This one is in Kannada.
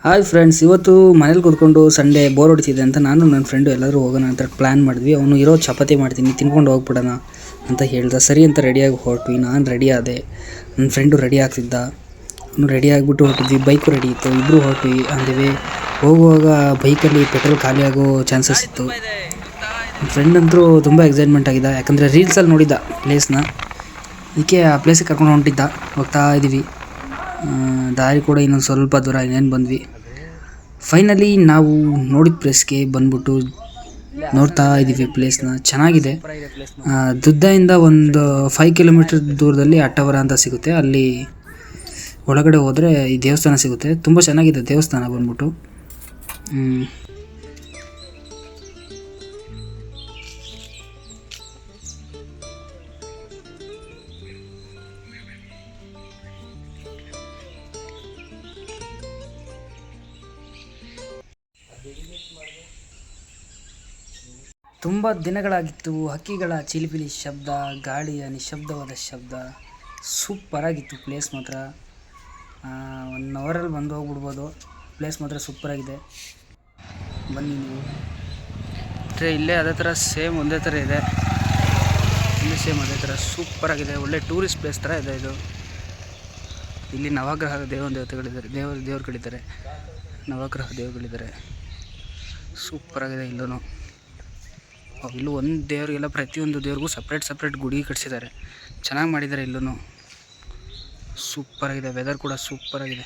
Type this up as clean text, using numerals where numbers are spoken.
ಹಾಯ್ ಫ್ರೆಂಡ್ಸ್, ಇವತ್ತು ಮನೇಲಿ ಕೂತ್ಕೊಂಡು ಸಂಡೇ ಬೋರ್ ಹೊಡಿತಿದೆ ಅಂತ ನಾನು ನನ್ನ ಫ್ರೆಂಡು ಎಲ್ಲರೂ ಹೋಗೋಣ ಅಂತ ಪ್ಲ್ಯಾನ್ ಮಾಡಿದ್ವಿ. ಅವನು ಇರೋ ಚಪಾತಿ ಮಾಡ್ತೀನಿ ತಿನ್ಕೊಂಡು ಹೋಗ್ಬಿಡೋಣ ಅಂತ ಹೇಳ್ದ. ಸರಿ ಅಂತ ರೆಡಿಯಾಗಿ ಹೊರಟ್ವಿ. ನಾನು ರೆಡಿ ಆದೆ, ನನ್ನ ಫ್ರೆಂಡು ರೆಡಿ ಆಗ್ತಿದ್ದ. ಅವನು ರೆಡಿ ಆಗಿಬಿಟ್ಟು ಹೊರಟಿದ್ವಿ. ಬೈಕು ರೆಡಿ ಇತ್ತು, ಇಬ್ಬರು ಹೊರಟ್ವಿ. ಅಂದಿವೆ ಹೋಗುವಾಗ ಬೈಕಲ್ಲಿ ಪೆಟ್ರೋಲ್ ಖಾಲಿ ಆಗೋ ಚಾನ್ಸಸ್ ಇತ್ತು. ನನ್ನ ಫ್ರೆಂಡ್ ಅಂತೂ ತುಂಬ ಎಕ್ಸೈಟ್ಮೆಂಟ್ ಆಗಿದ್ದ, ಯಾಕಂದರೆ ರೀಲ್ಸಲ್ಲಿ ನೋಡಿದ್ದ ಪ್ಲೇಸ್ನ. ಅದಕ್ಕೆ ಆ ಪ್ಲೇಸಿಗೆ ಕರ್ಕೊಂಡು ಹೊಂಟಿದ್ದ. ಹೋಗ್ತಾ ಇದ್ದೀವಿ. ದಾರಿ ಕೂಡ ಇನ್ನೊಂದು ಸ್ವಲ್ಪ ದೂರ ಇನ್ನೇನು ಬಂದ್ವಿ. ಫೈನಲಿ ನಾವು ನೋಡಿದ ಪ್ಲೇಸ್ಗೆ ಬಂದ್ಬಿಟ್ಟು ನೋಡ್ತಾ ಇದ್ದೀವಿ. ಪ್ಲೇಸ್ನ ಚೆನ್ನಾಗಿದೆ. ದುದ್ದದಿಂದ ಒಂದು 5 ಕಿಲೋಮೀಟರ್ ದೂರದಲ್ಲಿ ಅಟ್ಟವರ ಅಂತ ಸಿಗುತ್ತೆ. ಅಲ್ಲಿ ಒಳಗಡೆ ಹೋದರೆ ಈ ದೇವಸ್ಥಾನ ಸಿಗುತ್ತೆ. ತುಂಬ ಚೆನ್ನಾಗಿದೆ ದೇವಸ್ಥಾನ ಬಂದ್ಬಿಟ್ಟು. ತುಂಬ ದಿನಗಳಾಗಿತ್ತು. ಹಕ್ಕಿಗಳ ಚಿಲಿಪಿಲಿ ಶಬ್ದ, ಗಾಳಿಯ ನಿಶಬ್ದವಾದ ಶಬ್ದ, ಸೂಪರಾಗಿತ್ತು ಪ್ಲೇಸ್ ಮಾತ್ರ. 1 ಅವರಲ್ಲಿ ಬಂದು ಹೋಗ್ಬಿಡ್ಬೋದು. ಪ್ಲೇಸ್ ಮಾತ್ರ ಸೂಪರಾಗಿದೆ. ಬನ್ನಿ ನೀವು. ಮತ್ತು ಇಲ್ಲೇ ಅದೇ ಥರ ಸೇಮ್ ಒಂದೇ ಥರ ಇದೆ. ಇಲ್ಲೇ ಸೇಮ್ ಅದೇ ಥರ ಸೂಪರಾಗಿದೆ. ಒಳ್ಳೆ ಟೂರಿಸ್ಟ್ ಪ್ಲೇಸ್ ಥರ ಇದೆ ಇದು. ಇಲ್ಲಿ ನವಗ್ರಹ ದೇವತೆಗಳಿದ್ದಾರೆ, ದೇವರುಗಳಿದ್ದಾರೆ. ನವಗ್ರಹ ದೇವರುಗಳಿದ್ದಾರೆ. ಸೂಪರಾಗಿದೆ ಇಲ್ಲೂ. ಇಲ್ಲೂ ಒಂದು ದೇವರಿಗೆಲ್ಲ ಪ್ರತಿಯೊಂದು ದೇವ್ರಿಗೂ ಸಪ್ರೇಟ್ ಗುಡಿ ಕಟ್ಸಿದ್ದಾರೆ. ಚೆನ್ನಾಗಿ ಮಾಡಿದ್ದಾರೆ ಇಲ್ಲೂ. ಸೂಪರಾಗಿದೆ. ವೆದರ್ ಕೂಡ ಸೂಪರಾಗಿದೆ.